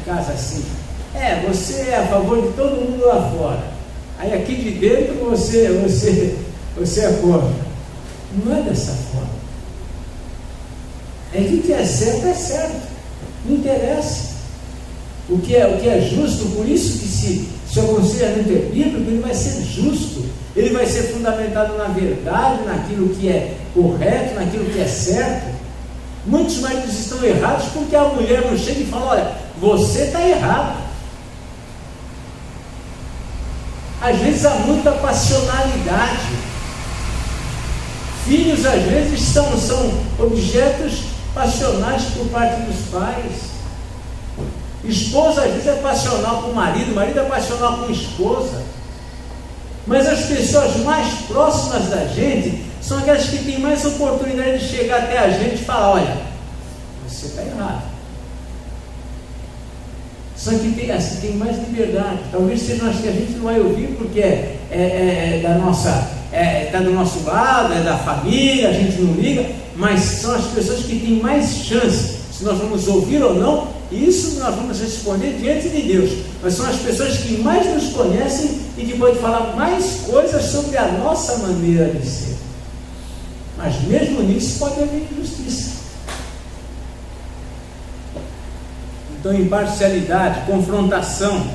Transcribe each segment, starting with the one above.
casa assim: você é a favor de todo mundo lá fora, aí aqui de dentro você é contra. Não é dessa forma. É que o que é certo, não interessa. O que é justo, por isso que se o aconselhamento é bíblico, ele vai ser justo, ele vai ser fundamentado na verdade, naquilo que é correto, naquilo que é certo. Muitos maridos estão errados porque a mulher não chega e fala: olha, você está errado. Às vezes há muita passionalidade. Filhos às vezes são objetos passionais por parte dos pais. Esposa às vezes é passional com o marido é passional com a esposa. Mas as pessoas mais próximas da gente são aquelas que têm mais oportunidade de chegar até a gente e falar: olha, você está errado. São que tem mais liberdade. Talvez sejam as que a gente não vai ouvir porque está do nosso lado, é da família, a gente não liga, mas são as pessoas que têm mais chance, se nós vamos ouvir ou não. Isso nós vamos responder diante de Deus, mas são as pessoas que mais nos conhecem e que podem falar mais coisas sobre a nossa maneira de ser. Mas mesmo nisso pode haver injustiça. Então, imparcialidade, confrontação,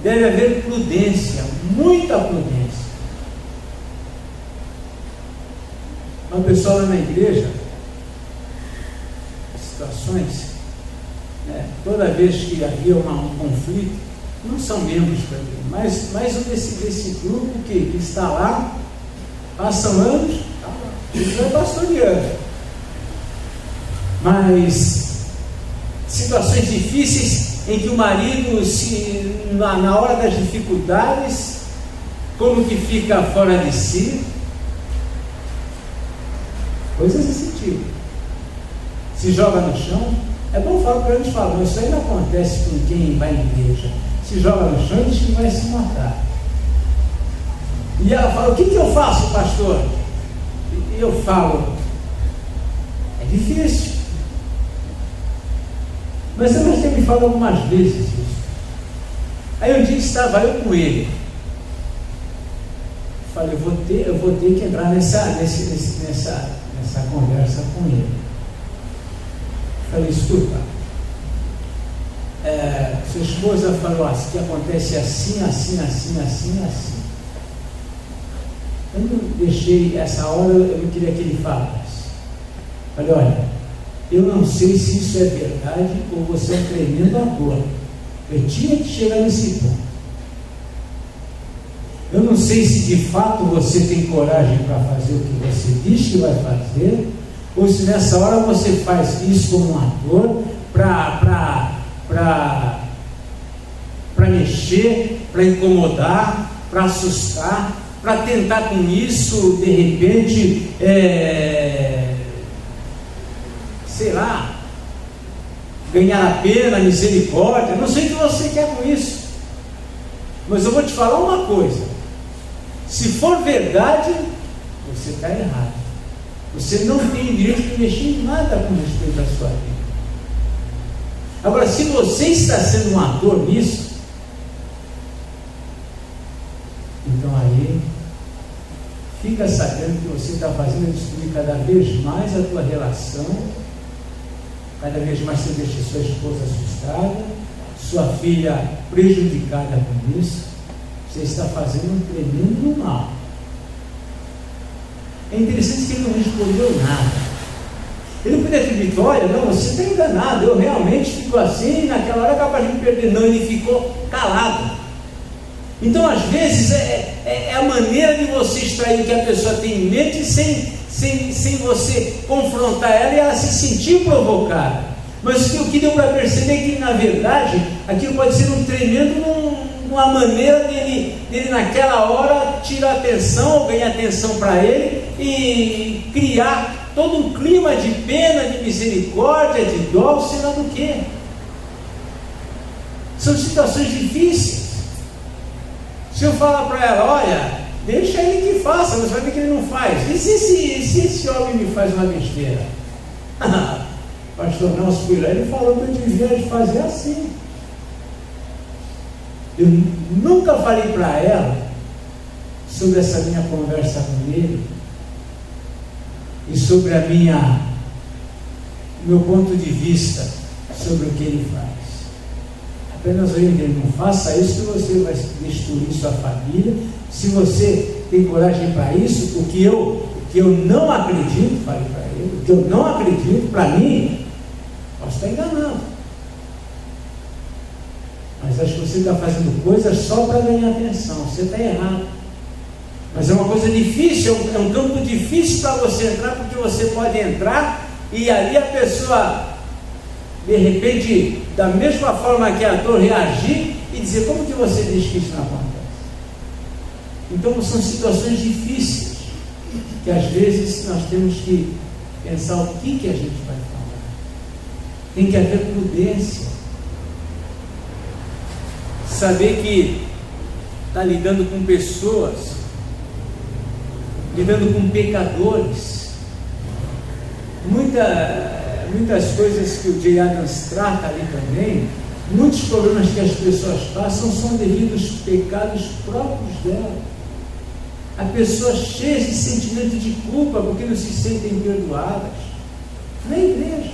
deve haver prudência, muita prudência. Uma pessoa lá na igreja, situações, toda vez que havia um conflito, não são membros para mim, mas desse grupo que está lá, passam anos, isso é pastoreando, mas situações difíceis em que o marido, na hora das dificuldades, como que fica fora de si, coisas desse tipo, se joga no chão. É bom falar para eles, falam, isso aí não acontece com quem vai em igreja. Se joga no chão e diz que vai se matar. E ela fala: o que eu faço, pastor? E eu falo: é difícil. Mas você já me falou algumas vezes isso. Aí um dia estava eu com ele. Falei: eu vou ter que entrar nessa conversa com ele. Falei: escuta, sua esposa falou assim, que acontece assim. Eu não deixei essa hora, eu não queria que ele falasse. Falei: olha, eu não sei se isso é verdade ou você é um tremendo ator. Eu tinha que chegar nesse ponto. Eu não sei se de fato você tem coragem para fazer o que você diz que vai fazer, ou se nessa hora você faz isso como um ator para mexer, para incomodar, para assustar, para tentar com isso, de repente, sei lá, ganhar a pena, a misericórdia. Não sei o que você quer com isso, mas eu vou te falar uma coisa: se for verdade, você está errado. Você não tem o direito de mexer em nada com respeito à sua vida. Agora, se você está sendo um ator nisso, então aí fica sabendo que você está fazendo destruir cada vez mais a tua relação, cada vez mais você deixa sua esposa assustada, sua filha prejudicada com isso. Você está fazendo um tremendo mal. É interessante que ele não respondeu nada. Ele podia ter dito: olha, não, você está enganado, eu realmente fico assim, naquela hora é capaz de me perder. Não, ele ficou calado. Então, às vezes, é a maneira de você extrair o que a pessoa tem em mente sem você confrontar ela e ela se sentir provocada. Mas o que deu para perceber é que, na verdade, aquilo pode ser um tremendo uma maneira dele naquela hora tirar atenção ou ganhar atenção para ele e criar todo um clima de pena, de misericórdia, de dó, sei lá do que. São situações difíceis. Se eu falar para ela: olha, deixa ele que faça, você vai ver que ele não faz. E se esse homem me faz uma besteira? pastor Nelson foi lá, ele falou que eu devia fazer assim. Eu nunca falei para ela sobre essa minha conversa com ele e sobre meu ponto de vista sobre o que ele faz. Apenas ele não faça isso, que você vai destruir sua família. Se você tem coragem para isso, o que eu não acredito, falei para ele, o que eu não acredito, para mim, posso estar enganando, mas acho que você está fazendo coisas só para ganhar atenção. Você está errado. Mas é uma coisa difícil, é um campo difícil para você entrar, porque você pode entrar e ali a pessoa, de repente, da mesma forma que a dor, reagir e dizer: como que você diz que isso não acontece? Então são situações difíceis que às vezes nós temos que pensar o que a gente vai falar. Tem que haver prudência. Saber que está lidando com pessoas, lidando com pecadores. Muitas coisas que o J. Adams trata ali também, muitos problemas que as pessoas passam são devido aos pecados próprios dela. Há pessoas cheias de sentimento de culpa porque não se sentem perdoadas na igreja.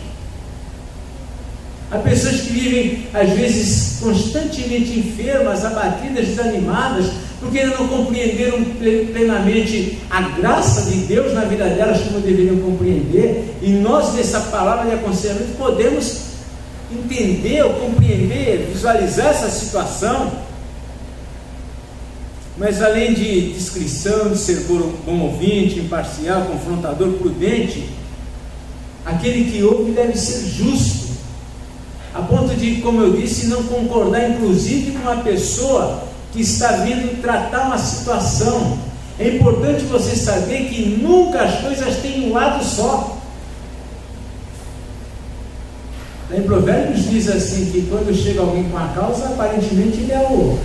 Há pessoas que vivem, às vezes, constantemente enfermas, abatidas, desanimadas, porque ainda não compreenderam plenamente a graça de Deus na vida delas como deveriam compreender. E nós, nessa palavra de aconselhamento, podemos entender, ou compreender, visualizar essa situação. Mas além de discrição, de ser bom ouvinte, imparcial, confrontador, prudente, aquele que ouve deve ser justo, a ponto de, como eu disse, não concordar inclusive com a pessoa que está vindo tratar uma situação. É importante você saber que nunca as coisas têm um lado só. Em Provérbios diz assim, que quando chega alguém com a causa, aparentemente ele é o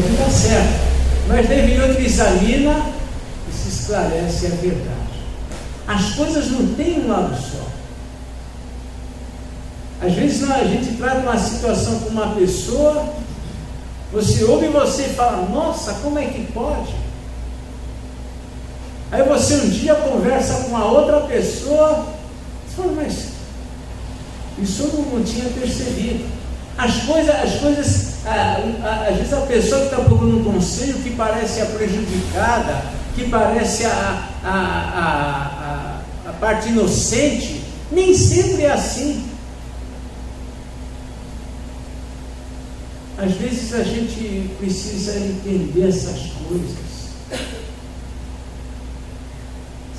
que está certo, mas daí vem outro, examina e se esclarece a verdade. As coisas não têm um lado só. Às vezes a gente trata uma situação com uma pessoa, você ouve e você fala: nossa, como é que pode? Aí você um dia conversa com uma outra pessoa, você fala: mas isso eu não tinha percebido. As coisas, às vezes a pessoa que está procurando um conselho que parece a prejudicada, que parece a parte inocente, nem sempre é assim. Às vezes a gente precisa entender essas coisas.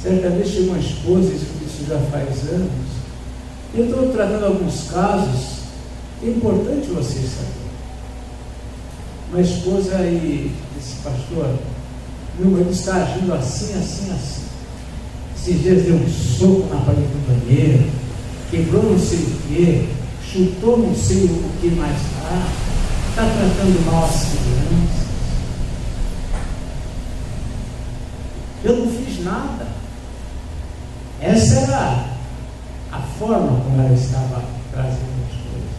Certa vez chegou uma esposa, isso já faz anos, eu estou tratando alguns casos, é importante você saber. Uma esposa e disse: pastor, meu marido está agindo assim, assim, assim. Esses dias deu um soco na parede do banheiro, quebrou não sei o que, chutou não sei o que mais lá, está tratando mal as crianças. Eu não fiz nada. Essa era a forma como ela estava trazendo as coisas.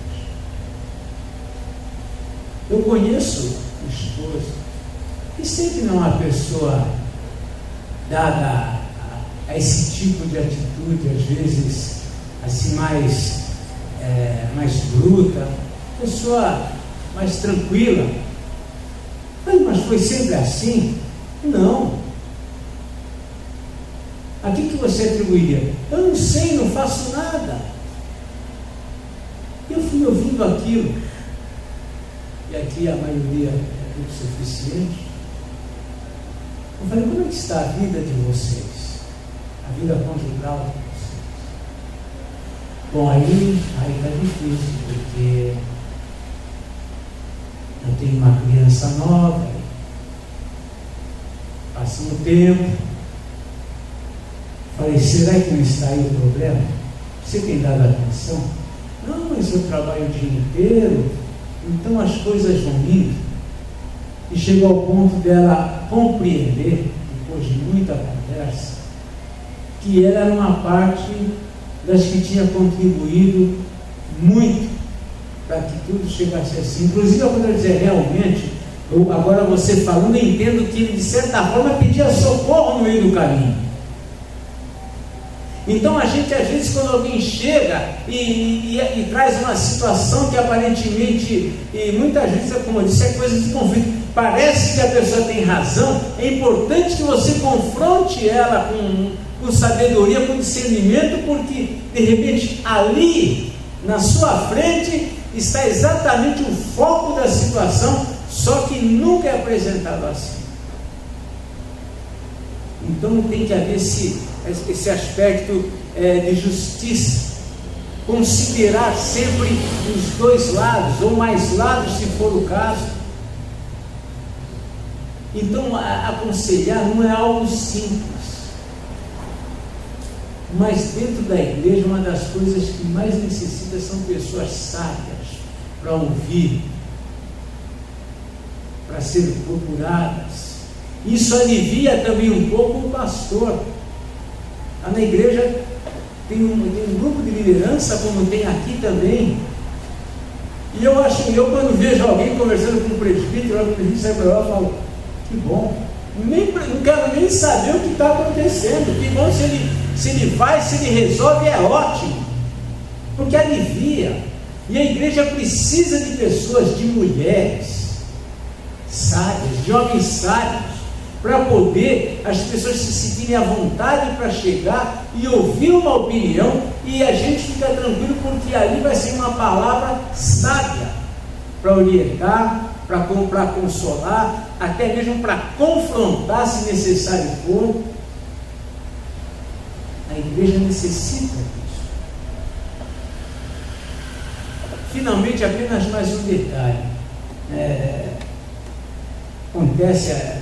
Eu conheço o esposo, e sempre não é uma pessoa dada a esse tipo de atitude, às vezes assim mais bruta, pessoa mais tranquila. Mas foi sempre assim? Não. A que você atribuiria? Eu não sei, não faço nada. Eu fui ouvindo aquilo, e aqui a maioria é tudo suficiente. Eu falei: como é que está a vida de vocês? A vida conjugal de vocês? Bom, aí está difícil, porque eu tenho uma criança nova, passa um tempo. Falei: será que não está aí o problema? Você tem dado atenção? Não, mas eu trabalho o dia inteiro, então as coisas vão indo. E chegou ao ponto dela compreender, depois de muita conversa, que ela era uma parte das que tinha contribuído muito para que tudo chegasse assim. Inclusive, quando eu dizer realmente, agora você falando, eu entendo que ele, de certa forma, pedia socorro no meio do caminho. Então, a gente, às vezes, quando alguém chega e traz uma situação que aparentemente, e muitas vezes, como eu disse, é coisa de conflito, parece que a pessoa tem razão, é importante que você confronte ela com sabedoria, com discernimento, porque, de repente, ali, na sua frente, está exatamente o foco da situação, só que nunca é apresentado assim. Então tem que haver esse aspecto de justiça, considerar sempre os dois lados, ou mais lados se for o caso. Então aconselhar não é algo simples, mas dentro da igreja uma das coisas que mais necessita são pessoas sábias para ouvir, para serem procuradas. Isso alivia também um pouco o pastor. Lá na igreja tem um grupo de liderança, como tem aqui também, e eu quando vejo alguém conversando com um presbítero, o presbítero sai para lá e fala: que bom, não quero nem saber o que está acontecendo, que bom, se ele vai, se ele resolve, é ótimo, porque alivia. E a igreja precisa de pessoas, de mulheres sábias, de homens sábios, para poder as pessoas se sentirem à vontade para chegar e ouvir uma opinião, e a gente fica tranquilo, porque ali vai ser uma palavra sábia para orientar, para consolar, até mesmo para confrontar, se necessário for. A igreja necessita disso. Finalmente, apenas mais um detalhe. Acontece,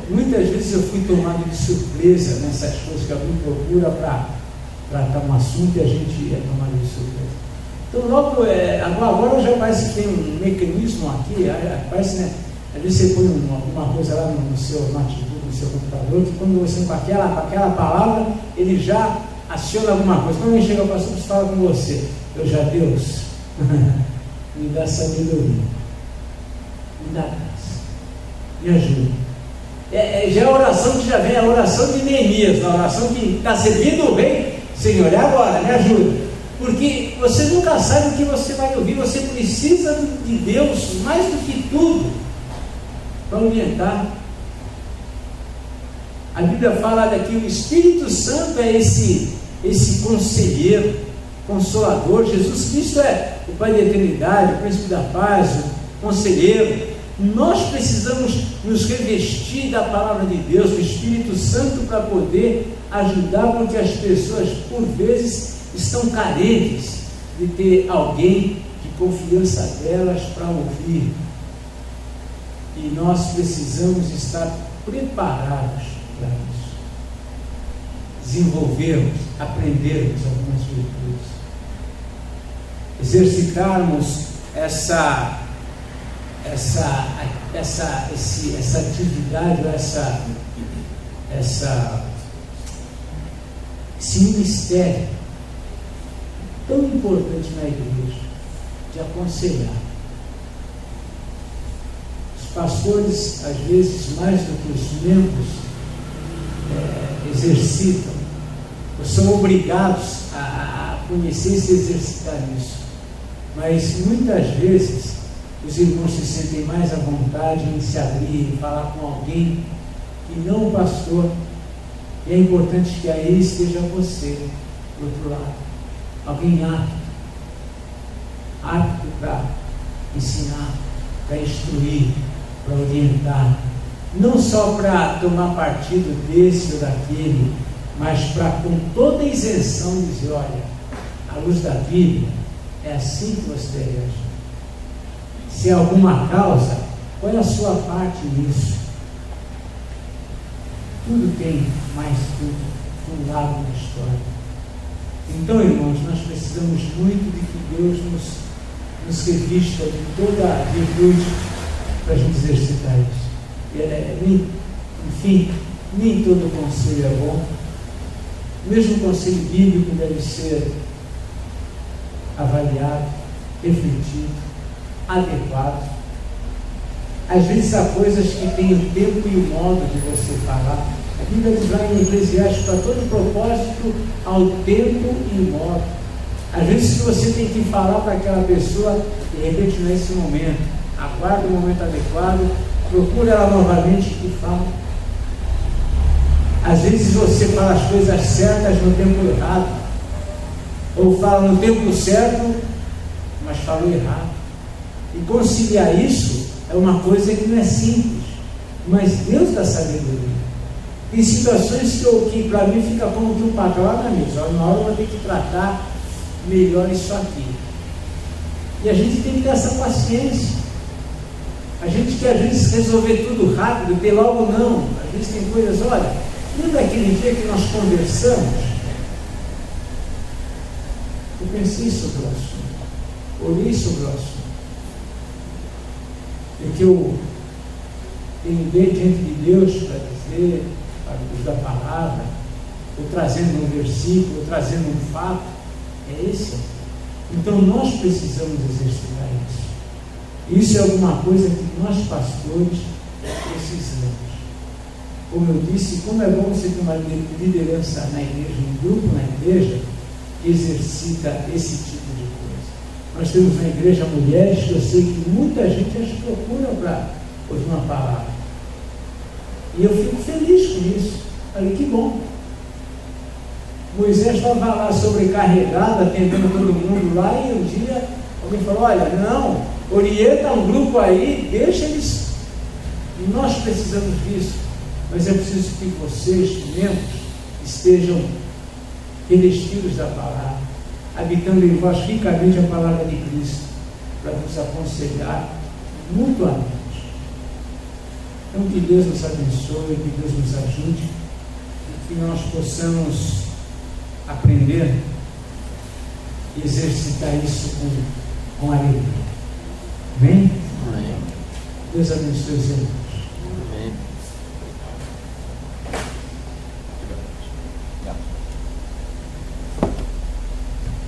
muitas vezes eu fui tomado de surpresa nessas coisas que alguém procura para tratar um assunto e a gente é tomado de surpresa. Então, logo, agora já parece que tem um mecanismo aqui, parece, né? Às vezes você põe alguma coisa lá no seu notebook, no seu computador, que quando você, com aquela palavra, ele já aciona alguma coisa. Quando ele chega ao pastor, fala com você: eu já, Deus, me dá sabedoria, me dá graça, me ajuda. Já é a oração que já vem, a oração de Neemias, a oração que está servindo o rei: Senhor, é agora, me ajuda. Porque você nunca sabe o que você vai ouvir, você precisa de Deus mais do que tudo para orientar. A Bíblia fala que o Espírito Santo é esse conselheiro, consolador. Jesus Cristo é o Pai da eternidade, o Príncipe da paz, o conselheiro. Nós precisamos nos revestir da palavra de Deus, do Espírito Santo, para poder ajudar, porque as pessoas, por vezes, estão carentes de ter alguém de confiança delas para ouvir. E nós precisamos estar preparados para isso. Desenvolvermos, aprendermos algumas virtudes. Exercitarmos essa atividade, esse ministério tão importante na igreja, de aconselhar. Os pastores, às vezes, mais do que os membros, exercitam, ou são obrigados a conhecer e se exercitar nisso. Mas muitas vezes os irmãos se sentem mais à vontade em se abrir, em falar com alguém que não o pastor. E é importante que aí esteja você, do outro lado. Alguém apto para ensinar, para instruir, para orientar. Não só para tomar partido desse ou daquele, mas para, com toda a isenção, dizer: olha, à luz da Bíblia, é assim que você deve agir. Se há alguma causa, qual é a sua parte nisso? Tudo tem mais um lado na história. Então, irmãos, nós precisamos muito de que Deus nos revista de toda a virtude para a gente exercitar isso. Enfim, nem todo conselho é bom, O mesmo conselho bíblico deve ser avaliado, refletido, adequado. Às vezes há coisas que têm o tempo e o modo de você falar. A Bíblia diz lá em Eclesiastes, para todo propósito, ao tempo e modo. Às vezes você tem que falar para aquela pessoa, de repente nesse momento, aguarda o momento adequado, procura ela novamente e fala. Às vezes você fala as coisas certas no tempo errado, ou fala no tempo certo, mas falou errado. E conciliar isso é uma coisa que não é simples, mas Deus dá sabedoria. Tem situações que para mim fica como que um papel lá na mesa. Uma hora eu vou ter que tratar melhor isso aqui. E a gente tem que ter essa paciência. A gente quer às vezes resolver tudo rápido, ter logo não. Às vezes tem coisas, olha, lembra aquele dia que nós conversamos? Eu pensei sobre o assunto, olhei sobre o assunto. E que eu tenho bem diante de Deus para dizer, para nos dar palavra, ou trazendo um versículo, ou trazendo um fato, é esse. Então nós precisamos exercitar isso. Isso é alguma coisa que nós pastores precisamos. Como eu disse, como é bom você ter uma liderança na igreja, um grupo na igreja, que exercita esse tipo de coisa. Nós temos na igreja mulheres que eu sei que muita gente as procura para ouvir uma palavra. E eu fico feliz com isso. Falei, que bom. Moisés estava lá sobrecarregado, atendendo todo mundo lá, e um dia alguém falou, olha, não, orienta um grupo aí, deixa eles. E nós precisamos disso. Mas é preciso que vocês, membros, estejam revestidos da palavra, habitando em vós ricamente a palavra de Cristo, para nos aconselhar mutuamente. Então que Deus nos abençoe, que Deus nos ajude, e que nós possamos aprender e exercitar isso com alegria. Amém? Amém. Deus abençoe os irmãos. Amém.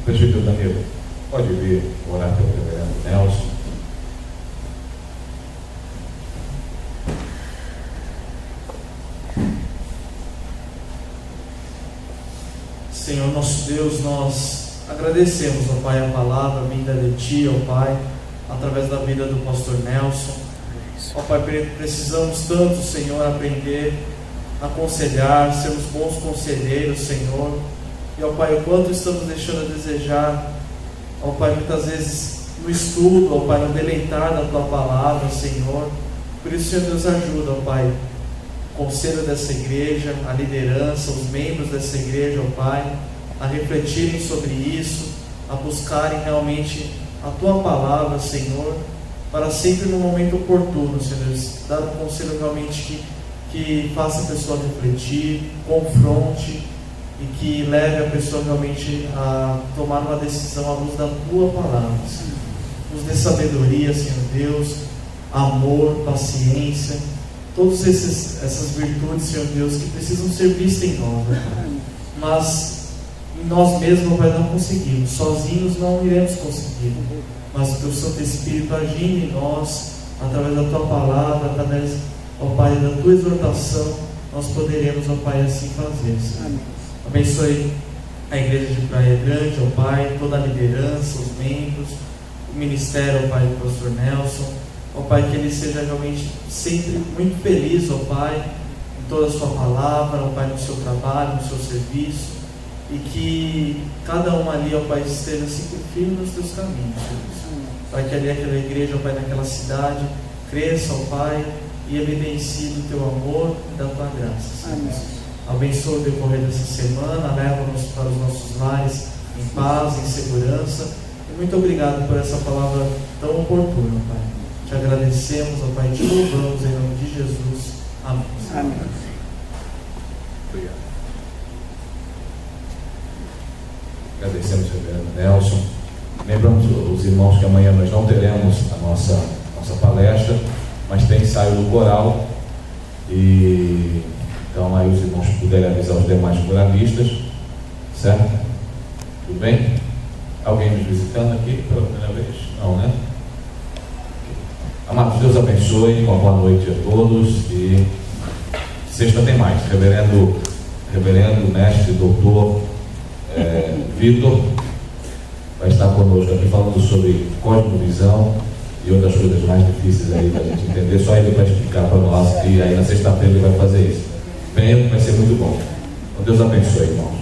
Presbítero Danilo, pode vir orar pelo reverendo Nelson. Senhor nosso Deus, nós agradecemos, ó Pai, a palavra vinda de Ti, ó Pai, através da vida do pastor Nelson. Ó Pai, precisamos tanto, Senhor, aprender a aconselhar, sermos bons conselheiros, Senhor. E, ó Pai, o quanto estamos deixando a desejar, ó Pai, muitas vezes no estudo, ó Pai, no deleitar da Tua palavra, Senhor. Por isso, Senhor, Deus ajuda, ó Pai, o conselho dessa igreja, a liderança, os membros dessa igreja, ó Pai, a refletirem sobre isso, a buscarem realmente a Tua palavra, Senhor, para sempre no momento oportuno, Senhor Deus, dar um conselho realmente que faça a pessoa refletir, confronte, e que leve a pessoa realmente a tomar uma decisão à luz da Tua palavra, Senhor. Nos dê sabedoria, Senhor Deus, amor, paciência, todas essas virtudes, Senhor Deus, que precisam ser vistas em nós, né? Mas em nós mesmos, Pai, não conseguimos, sozinhos não iremos conseguir, mas o Teu Santo Espírito agindo em nós, através da Tua palavra, através, ó Pai, da Tua exortação, nós poderemos, ó Pai, assim fazer, Senhor. Abençoe a igreja de Praia Grande, ó Pai, toda a liderança, os membros, o ministério, ó Pai, do pastor Nelson, ó Pai, que ele seja realmente sempre muito feliz, ó Pai, em toda a sua palavra, ó Pai, no seu trabalho, no seu serviço, e que cada um ali, ó Pai, esteja sempre firme nos teus caminhos, Jesus. Pai, que ali aquela igreja, ó Pai, naquela cidade, cresça, ó Pai, e evidencie do teu amor e da tua graça, Senhor. Abençoa o decorrer dessa semana, leva-nos para os nossos lares em paz, em segurança. E muito obrigado por essa palavra tão oportuna, Pai. Te agradecemos, ó Pai, te louvamos em nome de Jesus. Amém. Amém. Obrigado. Agradecemos, reverendo Nelson. Lembramos os irmãos que amanhã nós não teremos a nossa palestra, mas tem ensaio do coral. E então aí os irmãos puderem avisar os demais coralistas, Certo? Tudo bem? Alguém nos visitando aqui pela primeira vez? Não, né? Amados, Deus abençoe, uma boa noite a todos e sexta tem mais. Reverendo mestre, doutor Vitor vai estar conosco aqui falando sobre cosmovisão e outras coisas mais difíceis aí da gente entender, só ele vai explicar para nós e aí na sexta-feira ele vai fazer isso. Venha, vai ser muito bom. Então Deus abençoe, irmão.